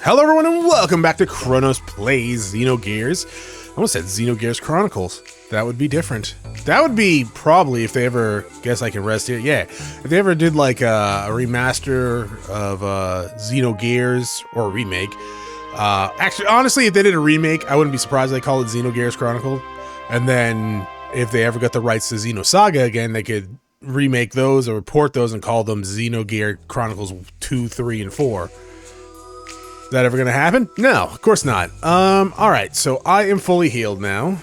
Hello everyone and welcome back to Chronosplays Xenogears. I almost said Xenogears Chronicles. That would be different. That would be probably if they ever, guess I can rest here. Yeah, if they ever did like a remaster of Xenogears or a remake. Actually, honestly, if they did a remake, I wouldn't be surprised they call it Xenogears Chronicle. And then if they ever got the rights to Xenosaga again, they could remake those or port those and call them Xenogears Chronicles 2, 3, and 4. Is that ever gonna happen? No, of course not. Alright, so I am fully healed now.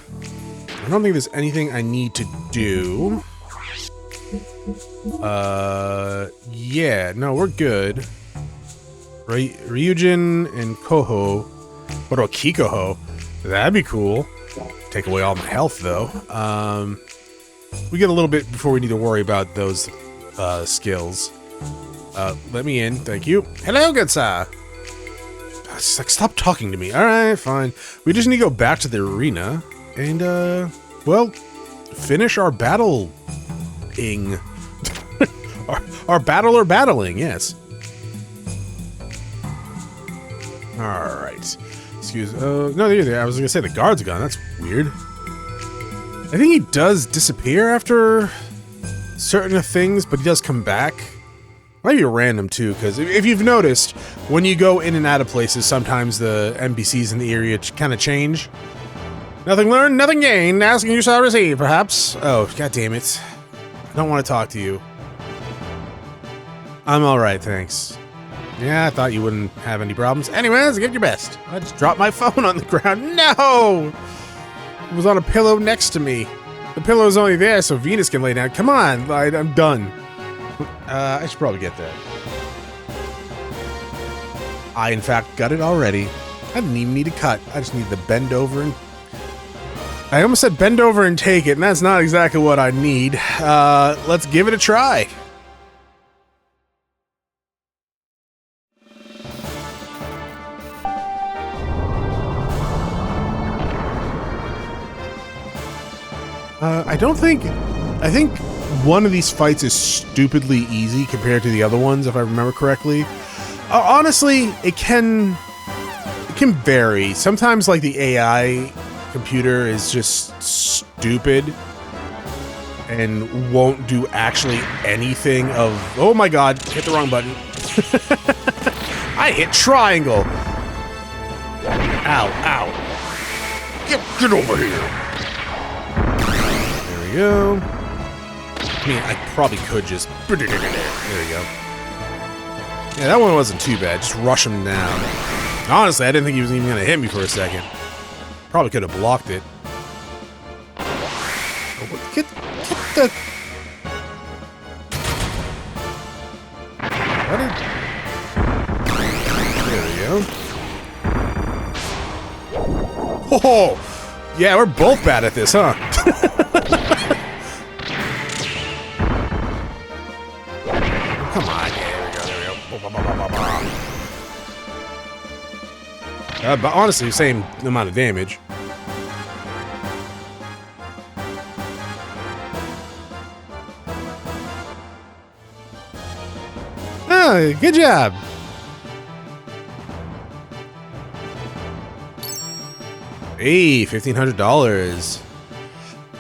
I don't think there's anything I need to do. Yeah, no, we're good. Ryujin and Koho. What about Kikoho? That'd be cool. Take away all my health, though. We get a little bit before we need to worry about those, skills. Let me in, thank you. Hello, good sir. It's like, stop talking to me. Alright, fine. We just need to go back to the arena and, well, finish our battle-ing. our battle or battling, yes. Alright. Excuse, no, they're there. I was gonna say the guard's gone. That's weird. I think he does disappear after certain things, but he does come back. Might be random too, because if you've noticed, when you go in and out of places, sometimes the NPCs in the area kind of change. Nothing learned, nothing gained. Asking you shall receive, perhaps. Oh, god damn it! I don't want to talk to you. I'm all right, thanks. Yeah, I thought you wouldn't have any problems. Anyways, give your best. I just dropped my phone on the ground. No! It was on a pillow next to me. The pillow's only there so Venus can lay down. Come on, I'm done. I should probably get that. I, in fact, got it already. I didn't even need to cut. I just need to bend over and... I almost said bend over and take it, and that's not exactly what I need. Let's give it a try. I think one of these fights is stupidly easy compared to the other ones, if I remember correctly. Honestly, it can vary. Sometimes, like, the AI computer is just stupid and won't do actually anything of... Oh my god, hit the wrong button. I hit triangle. Ow, ow. Get over here. There we go. I mean, I probably could just... There we go. Yeah, that one wasn't too bad. Just rush him down. Honestly, I didn't think he was even going to hit me for a second. Probably could have blocked it. Oh, get the... What did... There we go. Oh! Yeah, we're both bad at this, huh? Come on, yeah, there we go. But honestly, same amount of damage. Oh, good job. Hey, $1,500.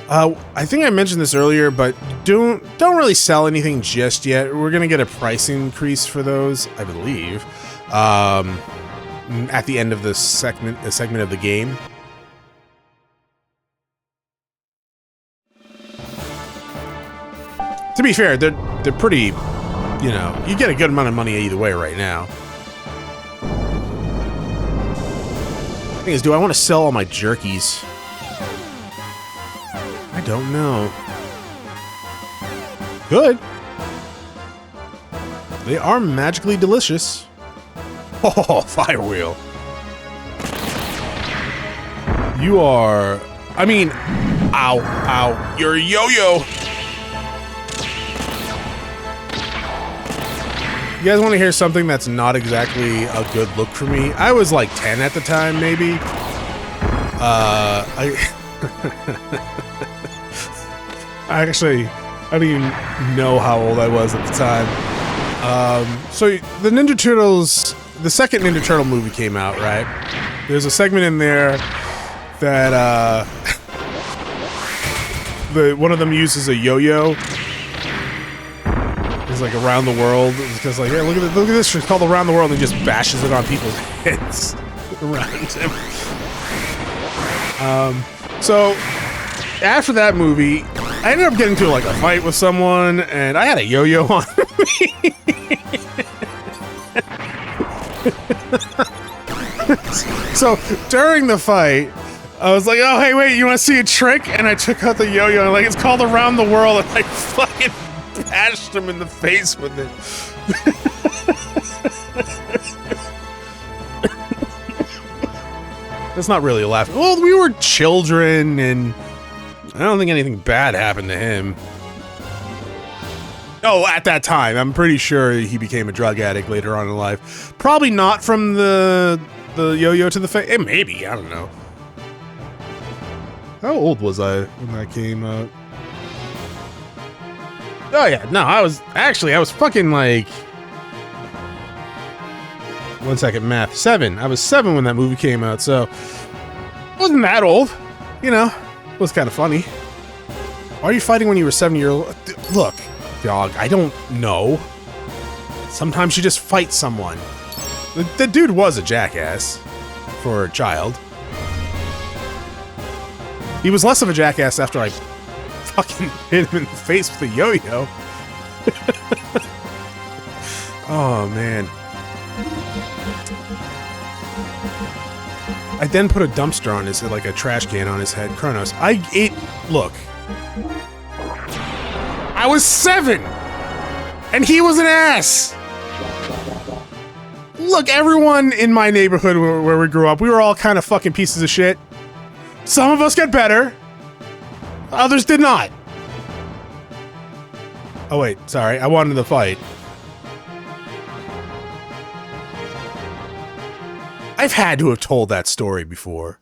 I think I mentioned this earlier, but don't really sell anything just yet. We're gonna get a price increase for those, I believe, at the end of the segment of the game. To be fair, they're pretty, you know, you get a good amount of money either way right now. The thing is, do I want to sell all my jerkies? I don't know. Good. They are magically delicious. Oh, fire wheel. You are... I mean... Ow, ow. You're a yo-yo. You guys want to hear something that's not exactly a good look for me? I was like 10 at the time, maybe. Actually, I don't even know how old I was at the time. So the Ninja Turtles the second Ninja Turtle movie came out, right? There's a segment in there that one of them uses a yo-yo. It's like around the world. It's because like, yeah, look at this. It's called Around the World, and he just bashes it on people's heads around him. So after that movie, I ended up getting into like a fight with someone, and I had a yo-yo on me. So during the fight, I was like, "Oh, hey, wait! You want to see a trick?" And I took out the yo-yo, and like it's called Around the World, and I fucking bashed him in the face with it. That's not really a laugh. Well, we were children, and I don't think anything bad happened to him. Oh, at that time, I'm pretty sure he became a drug addict later on in life. Probably not from the yo-yo to the face. Maybe, I don't know. How old was I when that came out? Oh yeah, no, I was fucking like... One second, math. 7. I was 7 when that movie came out, so... Wasn't that old. You know, it was kind of funny. Why are you fighting when you were 7-year-old? Look, dog, I don't know. Sometimes you just fight someone. The dude was a jackass for a child. He was less of a jackass after I fucking hit him in the face with a yo-yo. Oh, man. I then put a dumpster on his head, like a trash can on his head. Chronos. Look. I was 7! And he was an ass! Look, everyone in my neighborhood where we grew up, we were all kind of fucking pieces of shit. Some of us got better. Others did not. Oh wait, sorry, I wanted to fight. I've had to have told that story before.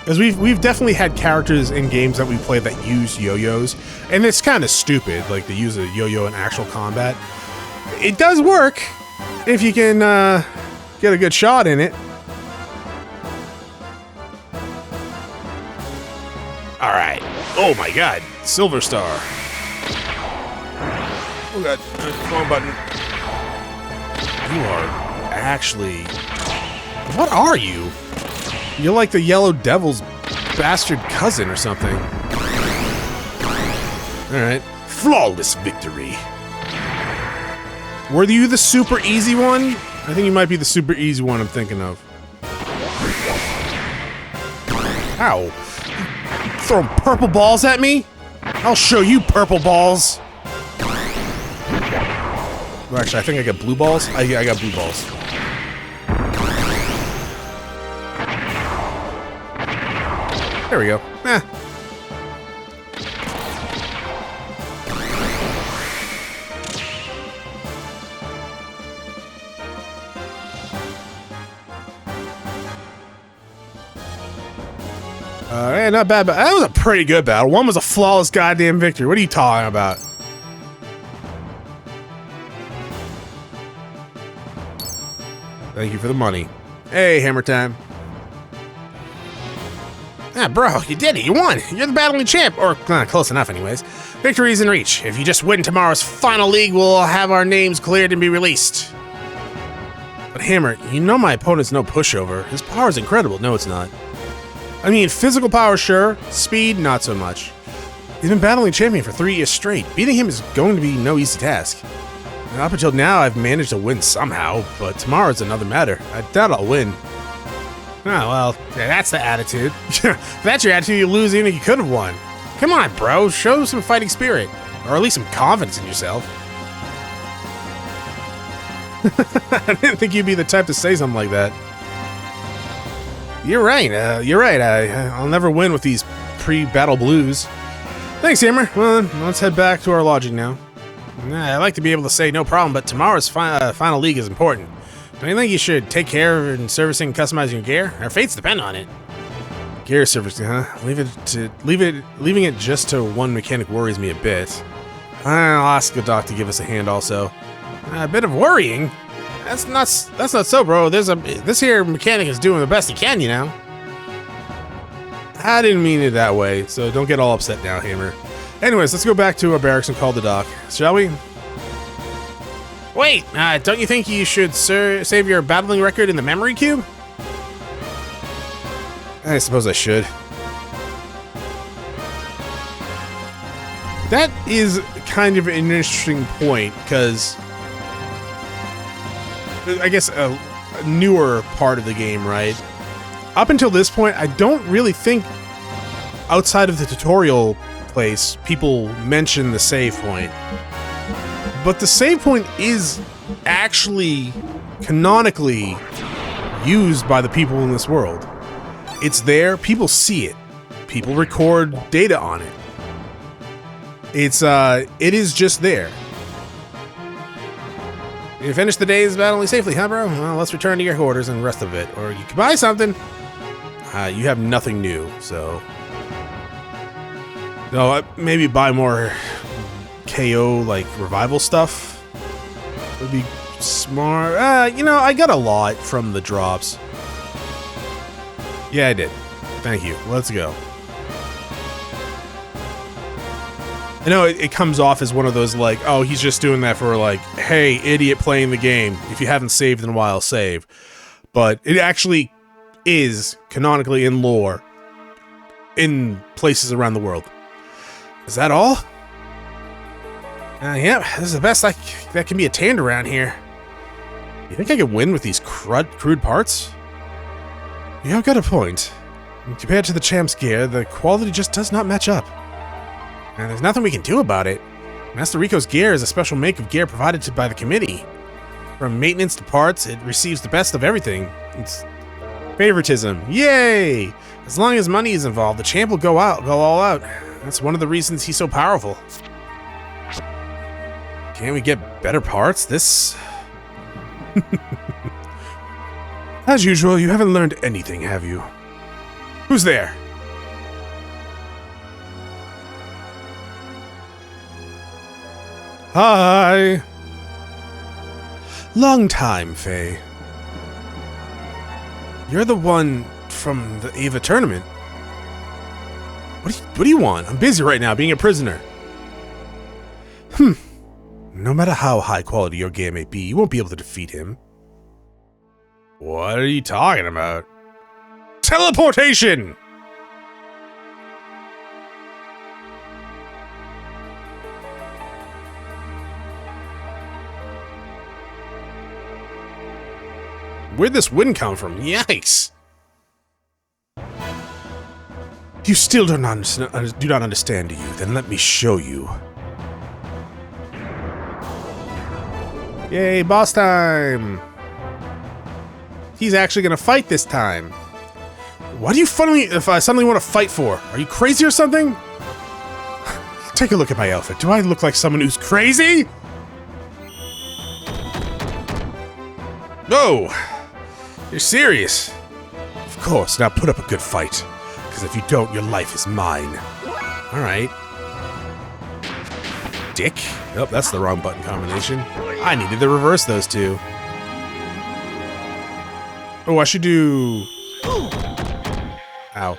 Because we've definitely had characters in games that we play that use yo-yos, and it's kind of stupid, like to use a yo-yo in actual combat. It does work if you can get a good shot in it. All right. Oh my God, Silver Star. Oh God, wrong button. You are actually... What are you? You're like the Yellow Devil's bastard cousin or something. Alright. Flawless victory. Were you the super easy one? I think you might be the super easy one I'm thinking of. Ow. Throwing purple balls at me? I'll show you purple balls. Well, actually, I think I got blue balls. I got blue balls. There we go. Eh. Yeah, not bad, but that was a pretty good battle. One was a flawless goddamn victory. What are you talking about? Thank you for the money. Hey, hammer time. Ah, bro, you did it. You won. You're the battling champ. Or, close enough anyways. Victory's in reach. If you just win tomorrow's final league, we'll have our names cleared and be released. But Hammer, you know my opponent's no pushover. His power's incredible. No, it's not. I mean, physical power, sure. Speed, not so much. He's been battling champion for 3 years straight. Beating him is going to be no easy task. And up until now, I've managed to win somehow, but tomorrow's another matter. I doubt I'll win. Oh, well, that's the attitude. If that's your attitude, you lose even if you could have won. Come on, bro. Show some fighting spirit. Or at least some confidence in yourself. I didn't think you'd be the type to say something like that. You're right. I'll never win with these pre-battle blues. Thanks, Hammer. Well, let's head back to our lodging now. I'd like to be able to say no problem, but tomorrow's final league is important. Don't you think you should take care in servicing and customizing your gear? Our fates depend on it. Gear servicing, huh? Leaving it just to one mechanic worries me a bit. I'll ask the doc to give us a hand also. A bit of worrying? That's not so, bro. This here mechanic is doing the best he can, you know? I didn't mean it that way, so don't get all upset now, Hammer. Anyways, let's go back to our barracks and call the doc, shall we? Wait, don't you think you should save your battling record in the memory cube? I suppose I should. That is kind of an interesting point, because I guess a newer part of the game, right? Up until this point, I don't really think outside of the tutorial place, people mention the save point. But the save point is actually canonically used by the people in this world. It's there, people see it. People record data on it. It is just there. You finished the day's battling safely, huh, bro? Well, let's return to your quarters and rest of it. Or you can buy something. You have nothing new, so... No, maybe buy more KO, like, revival stuff. Would be smart. You know, I got a lot from the drops. Yeah, I did. Thank you. Let's go. I know it comes off as one of those, like, oh, he's just doing that for, like, hey, idiot playing the game. If you haven't saved in a while, save. But it actually is, canonically in lore, in places around the world. Is that all? Yeah, this is the best that can be attained around here. You think I could win with these crude parts? You've got a point. Compared to the champ's gear, the quality just does not match up. And there's nothing we can do about it. Master Rico's gear is a special make of gear provided by the committee. From maintenance to parts, it receives the best of everything. It's favoritism. Yay! As long as money is involved, the champ will go all out. That's one of the reasons he's so powerful. Can't we get better parts? This... As usual, you haven't learned anything, have you? Who's there? Hi! Long time, Faye. You're the one from the Eva tournament. What do you want? I'm busy right now, being a prisoner. No matter how high quality your gear may be, you won't be able to defeat him. What are you talking about? Teleportation! Where'd this wind come from? Yikes! You still do not understand, do you? Then let me show you. Yay, boss time! He's actually gonna fight this time. What do you suddenly want to fight for? Are you crazy or something? Take a look at my outfit. Do I look like someone who's crazy? No! You're serious? Of course, now put up a good fight. Because if you don't, your life is mine. Alright. Dick? Oh, that's the wrong button combination. I needed to reverse those two. Oh, I should do... Ow.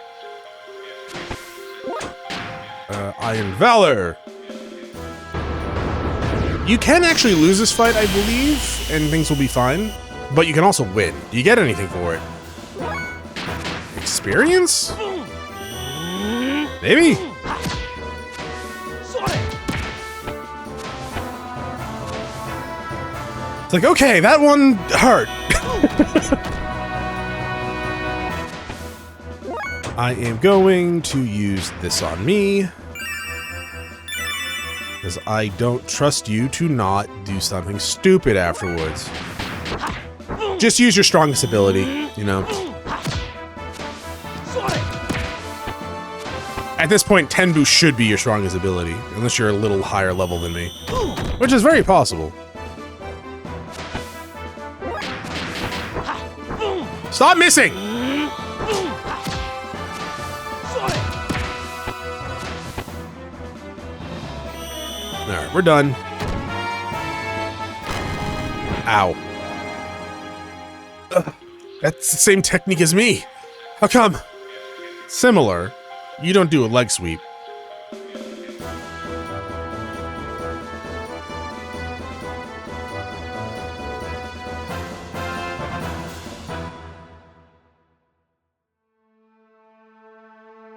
Iron Valor! You can actually lose this fight, I believe, and things will be fine. But you can also win. Do you get anything for it? Experience? Maybe? It's like, okay, that one hurt. I am going to use this on me. Because I don't trust you to not do something stupid afterwards. Just use your strongest ability, you know. At this point, Tenbu should be your strongest ability, unless you're a little higher level than me. Which is very possible. Stop missing! Alright, we're done. Ow. Ugh, that's the same technique as me. How come? Similar. You don't do a leg sweep.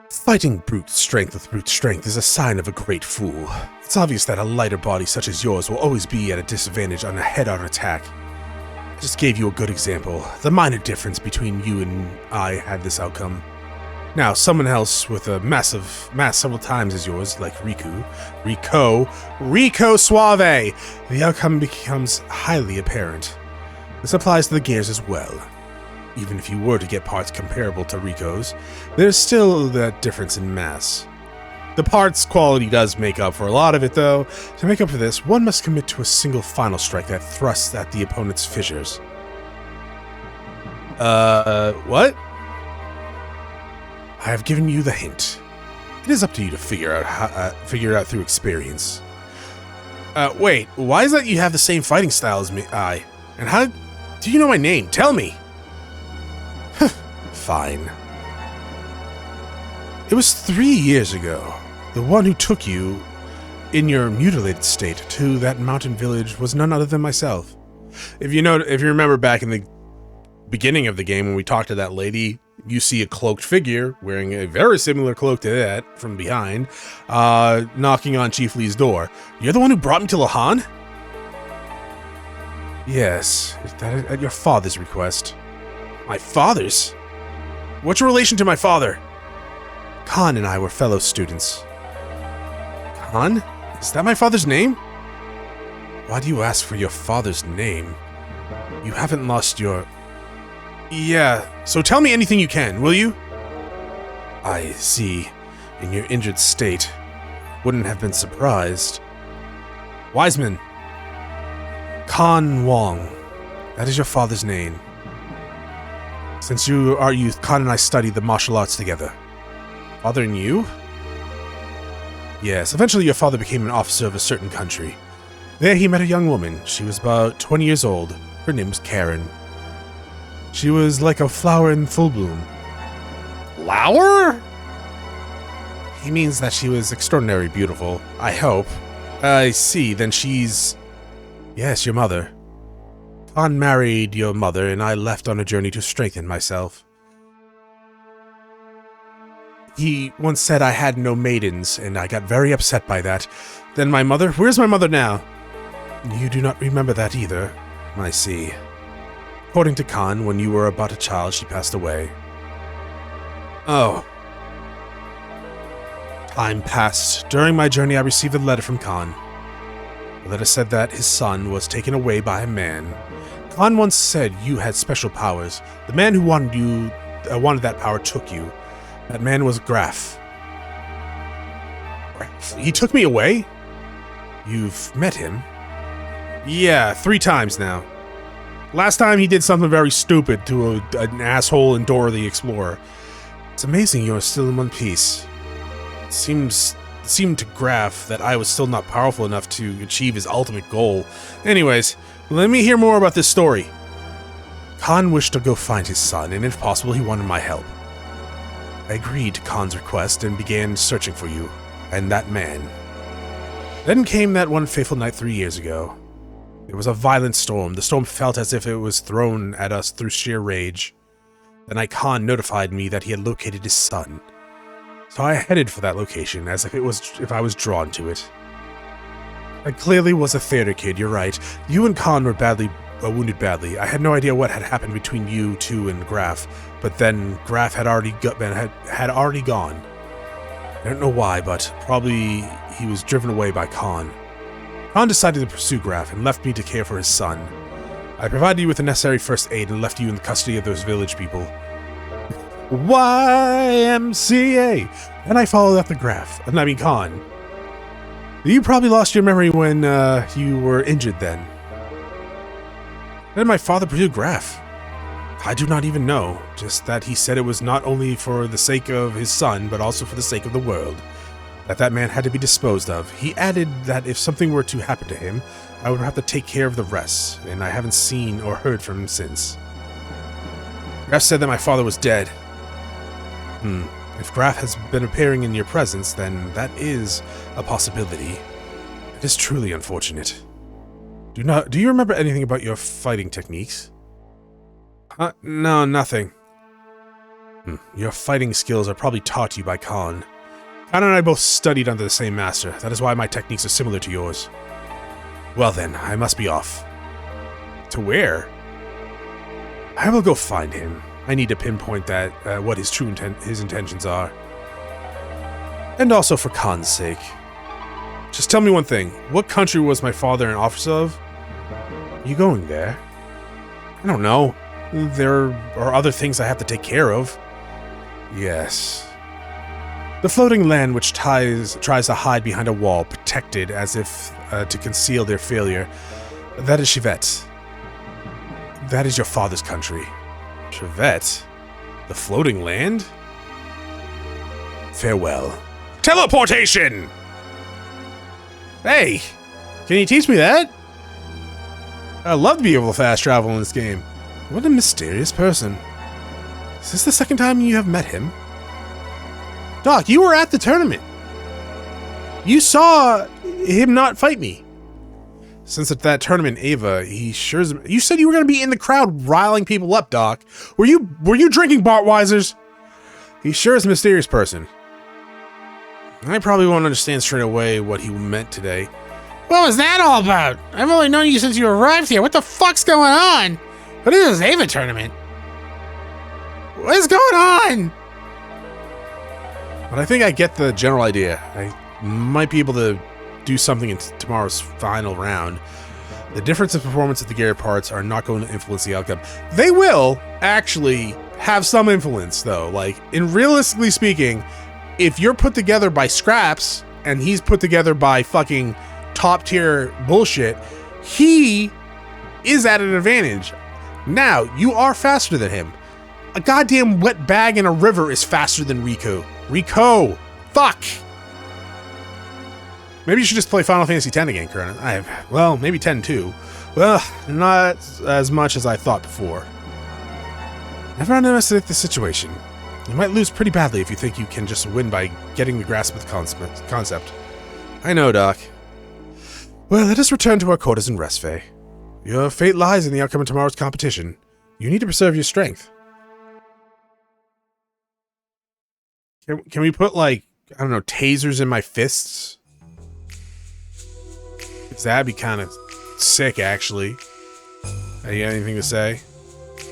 Fighting brute strength with brute strength is a sign of a great fool. It's obvious that a lighter body such as yours will always be at a disadvantage on a head-on attack. I just gave you a good example. The minor difference between you and I had this outcome. Now, someone else with a mass several times as yours, like Rico Suave, the outcome becomes highly apparent. This applies to the gears as well. Even if you were to get parts comparable to Rico's, there's still that difference in mass. The parts quality does make up for a lot of it, though. To make up for this, one must commit to a single final strike that thrusts at the opponent's fissures. What? I have given you the hint. It is up to you to figure it out through experience. Wait, why is that you have the same fighting style as me? And how do you know my name? Tell me! Fine. It was 3 years ago. The one who took you, in your mutilated state, to that mountain village was none other than myself. If you remember back in the beginning of the game when we talked to that lady, you see a cloaked figure wearing a very similar cloak to that from behind, knocking on Chief Lee's door. You're the one who brought me to Lahan? Yes, at your father's request. My father's? What's your relation to my father? Khan and I were fellow students. Khan? Is that my father's name? Why do you ask for your father's name? You haven't lost your... Yeah, so tell me anything you can, will you? I see. In your injured state. Wouldn't have been surprised. Wiseman. Khan Wong. That is your father's name. Since you are youth, Khan and I studied the martial arts together. Father and you? Yes, eventually your father became an officer of a certain country. There he met a young woman. She was about 20 years old. Her name was Karen. She was like a flower in full bloom. Flower? He means that she was extraordinarily beautiful, I hope. I see, then she's... Yes, your mother. Khan married your mother, and I left on a journey to strengthen myself. He once said I had no maidens, and I got very upset by that. Then my mother... Where's my mother now? You do not remember that either. I see. According to Khan, when you were about a child, she passed away. Oh. Time passed. During my journey, I received a letter from Khan. The letter said that his son was taken away by a man. Khan once said you had special powers. The man who wanted that power took you. That man was Graf. He took me away? You've met him? Yeah, 3 times now. Last time he did something very stupid to an asshole in Dora the Explorer. It's amazing you're still in one piece. It seemed to Graf that I was still not powerful enough to achieve his ultimate goal. Anyways, let me hear more about this story. Khan wished to go find his son, and if possible, he wanted my help. I agreed to Khan's request and began searching for you, and that man. Then came that one fateful night 3 years ago. It was a violent storm. The storm felt as if it was thrown at us through sheer rage. The night Khan notified me that he had located his son. So I headed for that location, as if I was drawn to it. I clearly was a theater kid, you're right. You and Khan were wounded badly. I had no idea what had happened between you two and Graf, but then Graf had already gone. I don't know why, but probably he was driven away by Khan. Khan decided to pursue Graf and left me to care for his son. I provided you with the necessary first aid and left you in the custody of those village people. YMCA! And I followed after Khan. You probably lost your memory when you were injured then. Then my father pursued Graf. I do not even know, just that he said it was not only for the sake of his son, but also for the sake of the world. that man had to be disposed of. He added that if something were to happen to him, I would have to take care of the rest, and I haven't seen or heard from him since. Graf said that my father was dead. If Graf has been appearing in your presence, then that is a possibility. It is truly unfortunate. Do you remember anything about your fighting techniques? No, nothing. Your fighting skills are probably taught to you by Khan. Khan and I both studied under the same master. That is why my techniques are similar to yours. Well then, I must be off. To where? I will go find him. I need to pinpoint that what his true his intentions are. And also for Khan's sake. Just tell me one thing. What country was my father an officer of? Are you going there? I don't know. There are other things I have to take care of. Yes. The floating land which tries to hide behind a wall, protected as if to conceal their failure. That is Chivette. That is your father's country. Chivette? The floating land? Farewell. Teleportation! Hey! Can you teach me that? I'd love to be able to fast travel in this game. What a mysterious person. Is this the second time you have met him? Doc, you were at the tournament. You saw him not fight me. Since at that tournament, Ava, you said you were going to be in the crowd riling people up, Doc. Were you drinking Bartweisers? He sure is a mysterious person. I probably won't understand straight away what he meant today. What was that all about? I've only known you since you arrived here. What the fuck's going on? What is this Ava tournament? What is going on? But I think I get the general idea. I might be able to do something in tomorrow's final round. The difference in performance of the gear parts are not going to influence the outcome. They will actually have some influence, though. Like, realistically speaking, if you're put together by scraps and he's put together by fucking top tier bullshit, he is at an advantage. Now, you are faster than him. A goddamn wet bag in a river is faster than Rico. Rico! Fuck! Maybe you should just play Final Fantasy X again, Chronos. Well, maybe 10 too. Well, not as much as I thought before. Never underestimate the situation. You might lose pretty badly if you think you can just win by getting the grasp of the concept. I know, Doc. Well, let us return to our quarters and rest, Faye. Your fate lies in the outcome of tomorrow's competition. You need to preserve your strength. Can we put, like, I don't know, tasers in my fists? Because that'd be kind of sick, actually. You got anything to say?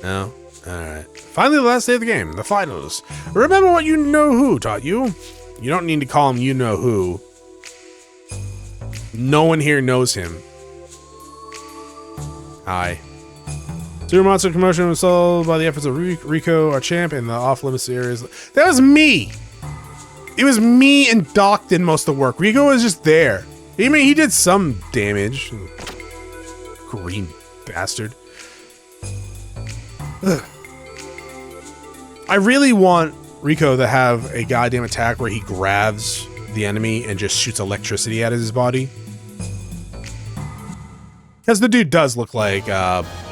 No? Alright. Finally, the last day of the game, the finals. Remember what you-know-who taught you? You don't need to call him you-know-who. No one here knows him. Hi. Super Monster Commotion was solved by the efforts of Rico, our champ, in the off-limits areas. That was me! It was me and Doc did most of the work. Rico was just there. I mean, he did some damage. Green bastard. Ugh. I really want Rico to have a goddamn attack where he grabs the enemy and just shoots electricity out of his body. Because the dude does look like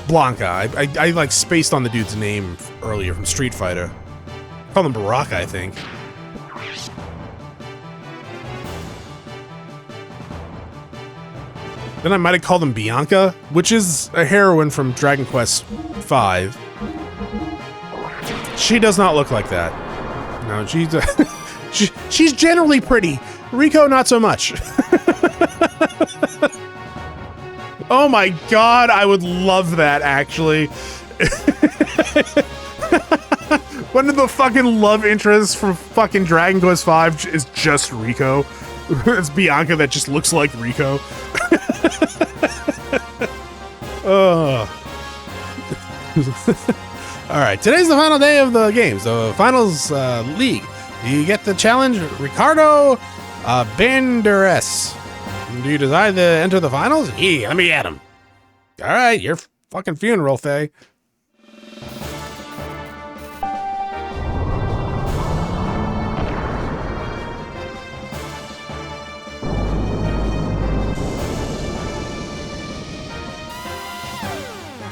Blanca. I like spaced on the dude's name earlier from Street Fighter. I called him Baraka, I think. Then I might have called him Bianca, which is a heroine from Dragon Quest V. She does not look like that. No, she's generally pretty. Rico, not so much. Oh my god, I would love that, actually. One of the fucking love interests from fucking Dragon Quest V is just Rico. It's Bianca that just looks like Rico. Alright, today's the final day of the games, the finals league. You get the challenge, Ricardo Banderas. Do you decide to enter the finals? Yeah, let me at him. Alright, your fucking funeral, Faye.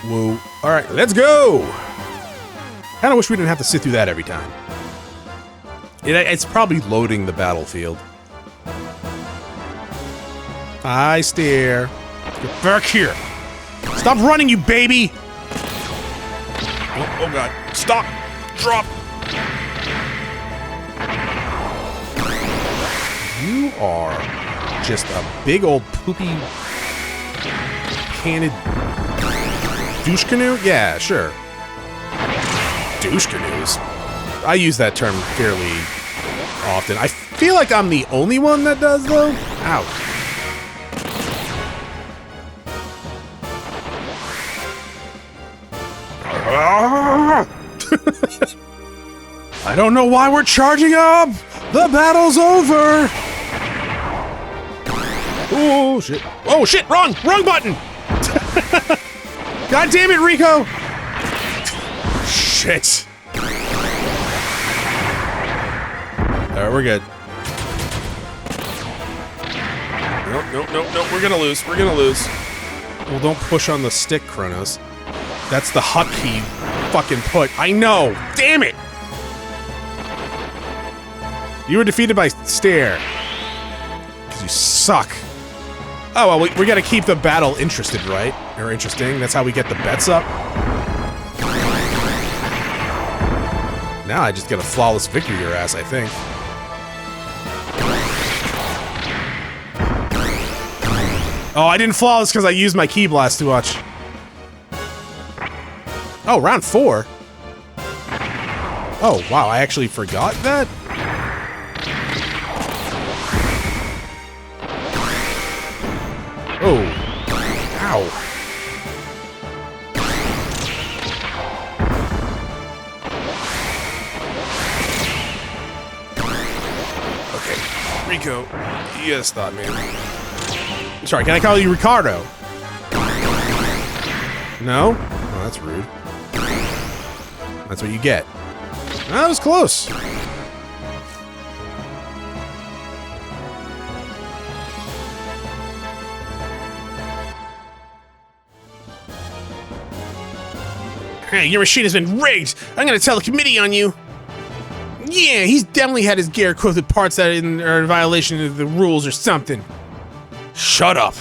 Whoa. All right, let's go. Kind of wish we didn't have to sit through that every time. It's probably loading the battlefield. Hi, Steer. Get back here. Stop running, you baby. Oh God. Stop. Drop. You are just a big old poopy canned douche canoe? Yeah, sure. Douche canoes. I use that term fairly often. I feel like I'm the only one that does, though. Ow. I don't know why we're charging up! The battle's over! Oh, shit. Oh, shit! Wrong button! God damn it, Rico! Shit. Alright, we're good. Nope, we're gonna lose. Well, don't push on the stick, Chronos. That's the hotkey fucking put. I know! Damn it! You were defeated by Stare. Because you suck. Oh, well, we gotta keep the battle interested, right? Or interesting. That's how we get the bets up. Now I just get a flawless victory your ass, I think. Oh, I didn't flawless because I used my key blast too much. Oh, round 4. Oh, wow, I actually forgot that? Oh. Ow. Okay. Rico, you gotta stop, man. Sorry, can I call you Ricardo? No? Oh, that's rude. That's what you get. That was close. Hey, your machine has been rigged! I'm gonna tell the committee on you! Yeah, he's definitely had his gear equipped with parts that are in violation of the rules or something. Shut up!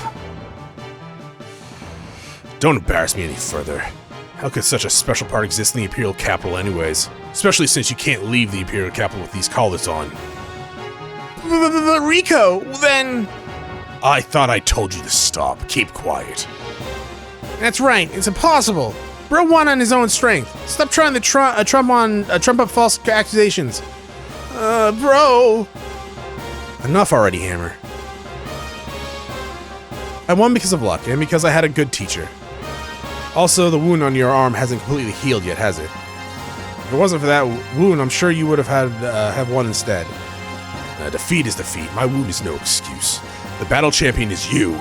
Don't embarrass me any further. How could such a special part exist in the Imperial Capital anyways? Especially since you can't leave the Imperial Capital with these collars on. Rico, then... I thought I told you to stop. Keep quiet. That's right, it's impossible. Bro won on his own strength. Stop trying to trump up false accusations. Bro. Enough already, Hammer. I won because of luck, and because I had a good teacher. Also, the wound on your arm hasn't completely healed yet, has it? If it wasn't for that wound, I'm sure you would have won instead. Defeat is defeat. My wound is no excuse. The battle champion is you.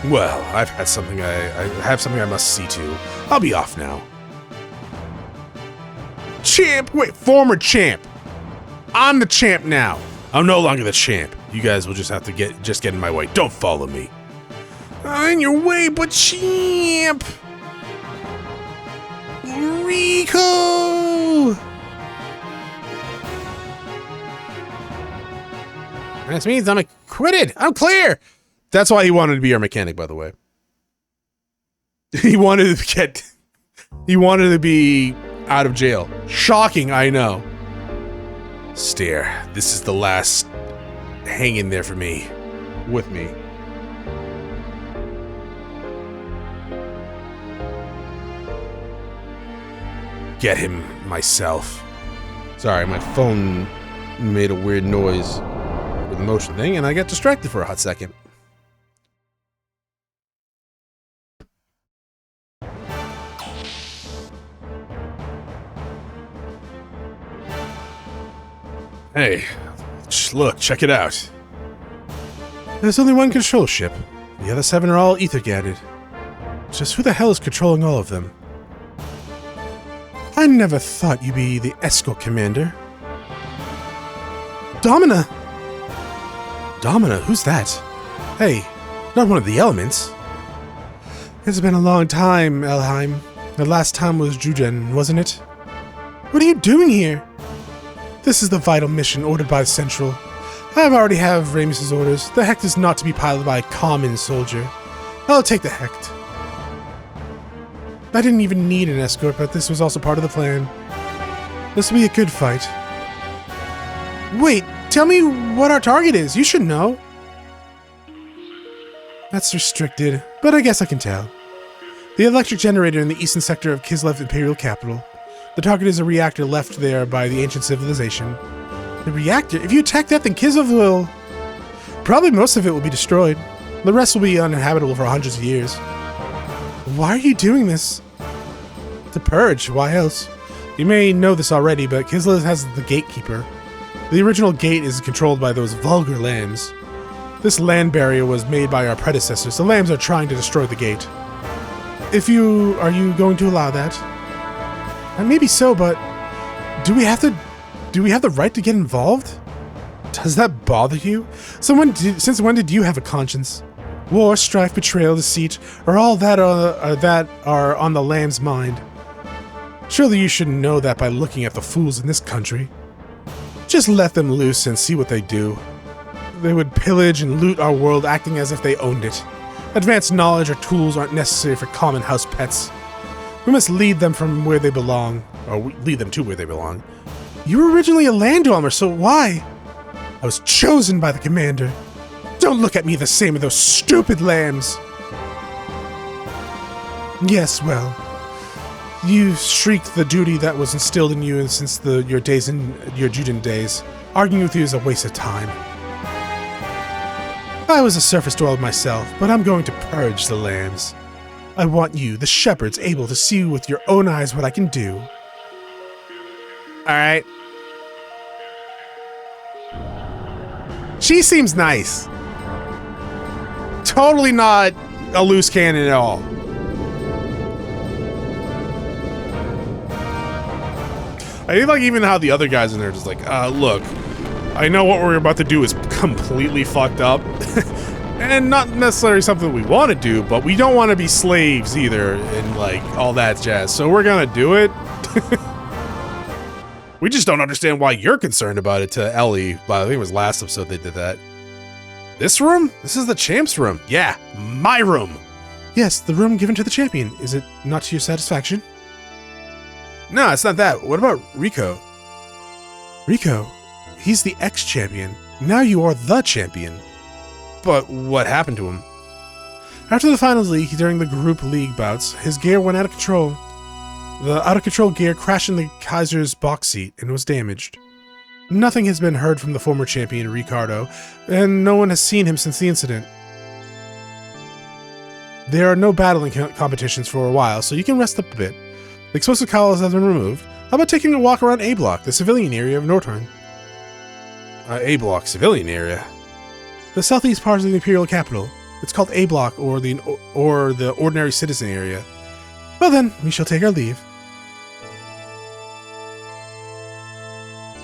Well, I've had something I have something I must see to. I'll be off now. Champ! Wait, former champ! I'm the champ now! I'm no longer the champ. You guys will just have to get in my way. Don't follow me. I'm in your way, but champ! Rico! That means I'm acquitted! I'm clear! That's why he wanted to be our mechanic, by the way. He wanted to be out of jail. Shocking, I know. Stare, this is the last hang in there for me. With me. Get him myself. Sorry, my phone made a weird noise with the motion thing, and I got distracted for a hot second. Hey, look, check it out. There's only one control ship. The other 7 are all ether-gated. Just who the hell is controlling all of them? I never thought you'd be the escort commander. Domina! Domina, who's that? Hey, not one of the elements. It's been a long time, Elheim. The last time was Jugen, wasn't it? What are you doing here? This is the vital mission ordered by Central. I already have Ramus's orders. The Hecht is not to be piloted by a common soldier. I'll take the Hecht. I didn't even need an escort, but this was also part of the plan. This will be a good fight. Wait, tell me what our target is. You should know. That's restricted, but I guess I can tell. The electric generator in the eastern sector of Kislev Imperial Capital. The target is a reactor left there by the ancient civilization. The reactor? If you attack that, then Kislev will... Probably most of it will be destroyed. The rest will be uninhabitable for hundreds of years. Why are you doing this? To purge, why else? You may know this already, but Kislev has the gatekeeper. The original gate is controlled by those vulgar lambs. This land barrier was made by our predecessors. The lambs are trying to destroy the gate. Are you going to allow that? Maybe so, but do we have the right to get involved? Does that bother you? Since when did you have a conscience? War, strife, betrayal, deceit, or all that are on the lamb's mind. Surely you should know that by looking at the fools in this country. Just let them loose and see what they do. They would pillage and loot our world, acting as if they owned it. Advanced knowledge or tools aren't necessary for common house pets. We must lead them from where they belong, or lead them to where they belong. You were originally a landdweller, so why? I was chosen by the commander. Don't look at me the same as those stupid lambs. Yes, well, you shrieked the duty that was instilled in you since your Juden days. Arguing with you is a waste of time. I was a surface dweller myself, but I'm going to purge the lambs. I want you, the shepherds, able to see with your own eyes what I can do. Alright. She seems nice. Totally not a loose cannon at all. I do like even how the other guys in there are just like, look, I know what we're about to do is completely fucked up. And not necessarily something we want to do, but we don't want to be slaves either and like all that jazz. So we're gonna do it. We just don't understand why you're concerned about it to Ellie. But I think it was last episode they did that. This room? This is the champ's room. Yeah, my room. Yes, the room given to the champion. Is it not to your satisfaction? No, it's not that. What about Rico? Rico? He's the ex-champion. Now you are the champion. But what happened to him? After the finals league, during the group league bouts, his gear went out of control. The out-of-control gear crashed in the Kaiser's box seat and was damaged. Nothing has been heard from the former champion, Ricardo, and no one has seen him since the incident. There are no battling competitions for a while, so you can rest up a bit. The explosive collars have been removed. How about taking a walk around A Block, the civilian area of Nordhorn? A Block, civilian area? The southeast part of the Imperial Capital. It's called A Block, or the ordinary citizen area. Well then, we shall take our leave.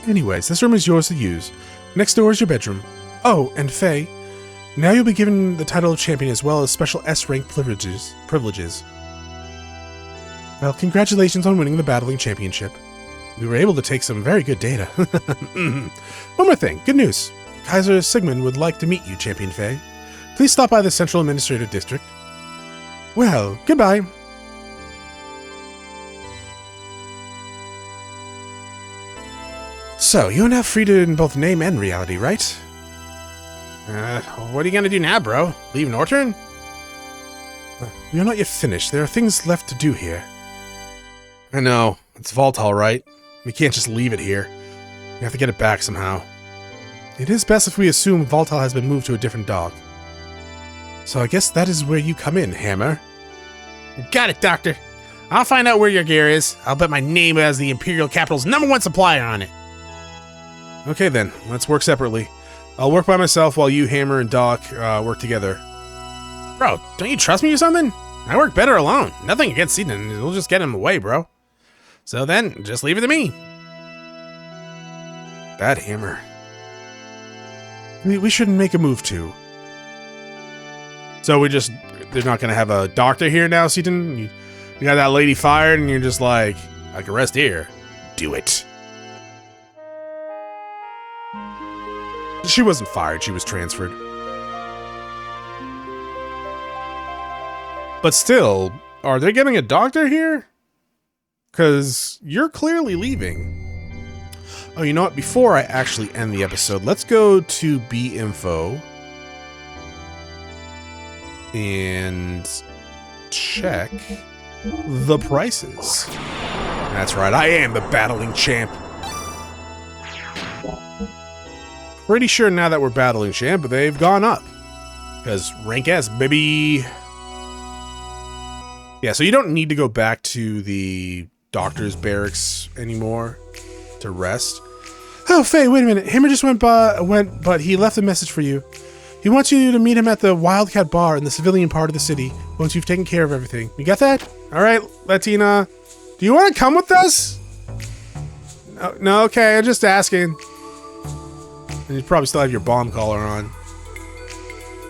Anyways, this room is yours to use. Next door is your bedroom. Oh, and Faye, now you'll be given the title of champion as well as special S-rank privileges. Well, congratulations on winning the battling championship. We were able to take some very good data. One more thing, good news. Kaiser Sigmund would like to meet you, Champion Faye. Please stop by the Central Administrative District. Well, goodbye. So, you're now free to in both name and reality, right? What are you gonna do now, bro? Leave Northern? You're not yet finished. There are things left to do here. I know. It's Voltal, right? We can't just leave it here. We have to get it back somehow. It is best if we assume Voltal has been moved to a different dock. So I guess that is where you come in, Hammer. Got it, Doctor. I'll find out where your gear is. I'll bet my name as the Imperial Capital's #1 supplier on it. Okay then, let's work separately. I'll work by myself while you, Hammer, and Doc work together. Bro, don't you trust me or something? I work better alone. Nothing against Eden. We'll just get him away, bro. So then, just leave it to me. Bad Hammer. We shouldn't make a move too. So they're not gonna have a doctor here now, Seaton? You got that lady fired and you're just like, I can rest here. Do it. She wasn't fired, she was transferred. But still, are they getting a doctor here? Because you're clearly leaving. Oh, you know what? Before I actually end the episode, let's go to B-Info and check the prices. That's right, I am the battling champ. Pretty sure now that we're battling champ, but they've gone up. Because rank S, baby. Yeah, so you don't need to go back to the doctor's barracks anymore to rest. Oh, Faye, wait a minute. Hammer just went, but he left a message for you. He wants you to meet him at the Wildcat Bar in the civilian part of the city once you've taken care of everything. You got that? All right, Latina. Do you want to come with us? No, okay, I'm just asking. And you probably still have your bomb collar on.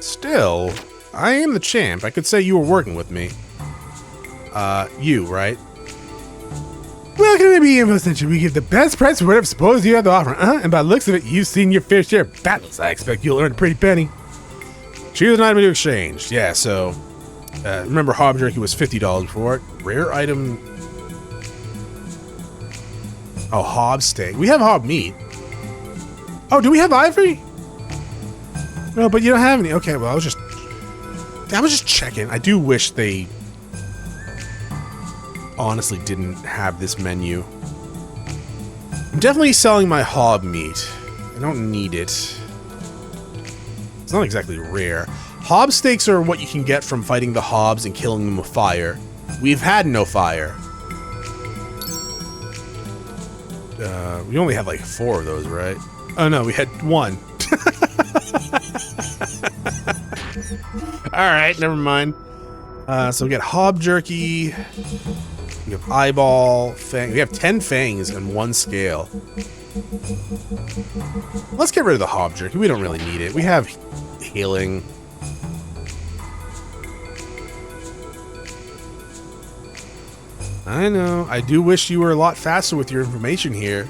Still, I am the champ. I could say you were working with me. You, right? Welcome to B-Info Central. We give the best price for whatever suppose you have to offer. And by the looks of it, you've seen your fair share of battles. I expect you'll earn a pretty penny. Choose an item to exchange. Yeah, so... remember, Hob Jerky was $50 before. Rare item... Oh, Hob steak. We have Hob meat. Oh, do we have ivory? No, but you don't have any. Okay, well, I was just checking. I do wish they honestly didn't have this menu. I'm definitely selling my Hob meat. I don't need it. It's not exactly rare. Hob steaks are what you can get from fighting the Hobs and killing them with fire. We've had no fire. We only had like 4 of those, right? Oh no, we had 1. Alright, never mind. So we got Hob Jerky. We have Eyeball, Fang. We have 10 fangs and 1 scale. Let's get rid of the Hob Jerky. We don't really need it. We have healing. I know. I do wish you were a lot faster with your information here.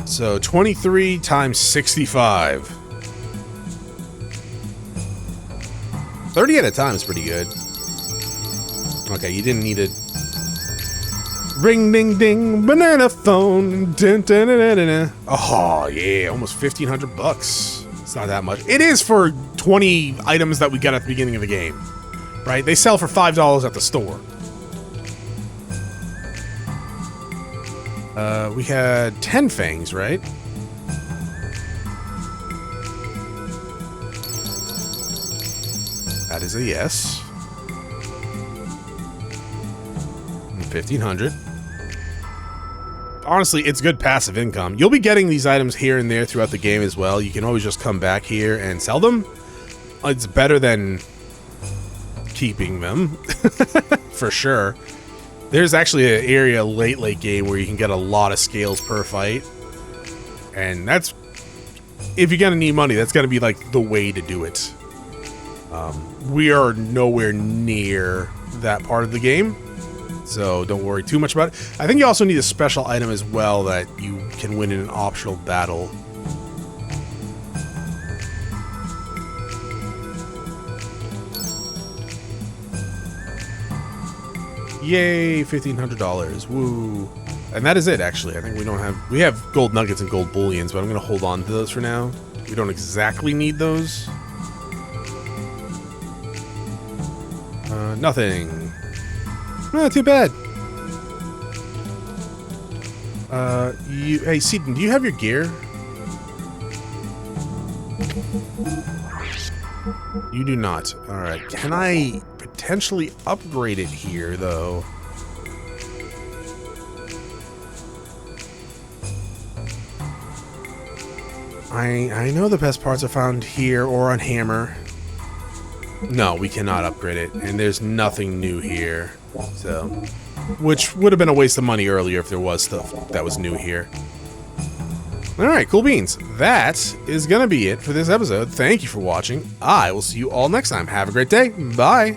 So 23 times 65. 30 at a time is pretty good. Okay, you didn't need it. Ring ding ding, banana phone. Dun, dun, dun, dun, dun. Oh yeah, almost $1,500. It's not that much. It is for 20 items that we got at the beginning of the game, right? They sell for $5 at the store. We had 10 fangs, right? That is a yes. 1,500. Honestly, it's good passive income. You'll be getting these items here and there throughout the game as well. You can always just come back here and sell them. It's better than keeping them, for sure. There's actually an area late game where you can get a lot of scales per fight. And that's, if you're gonna need money, that's gonna be like the way to do it. We are nowhere near that part of the game, so don't worry too much about it. I think you also need a special item as well that you can win in an optional battle. Yay, $1,500. Woo. And that is it, actually. I think we have gold nuggets and gold bullions, but I'm going to hold on to those for now. We don't exactly need those. Nothing. Not too bad. Hey, Seaton, do you have your gear? You do not. Alright, can I potentially upgrade it here, though? I know the best parts are found here or on Hammer. No, we cannot upgrade it, and there's nothing new here, so... Which would have been a waste of money earlier if there was stuff that was new here. Alright, cool beans. That is gonna be it for this episode. Thank you for watching. I will see you all next time. Have a great day. Bye.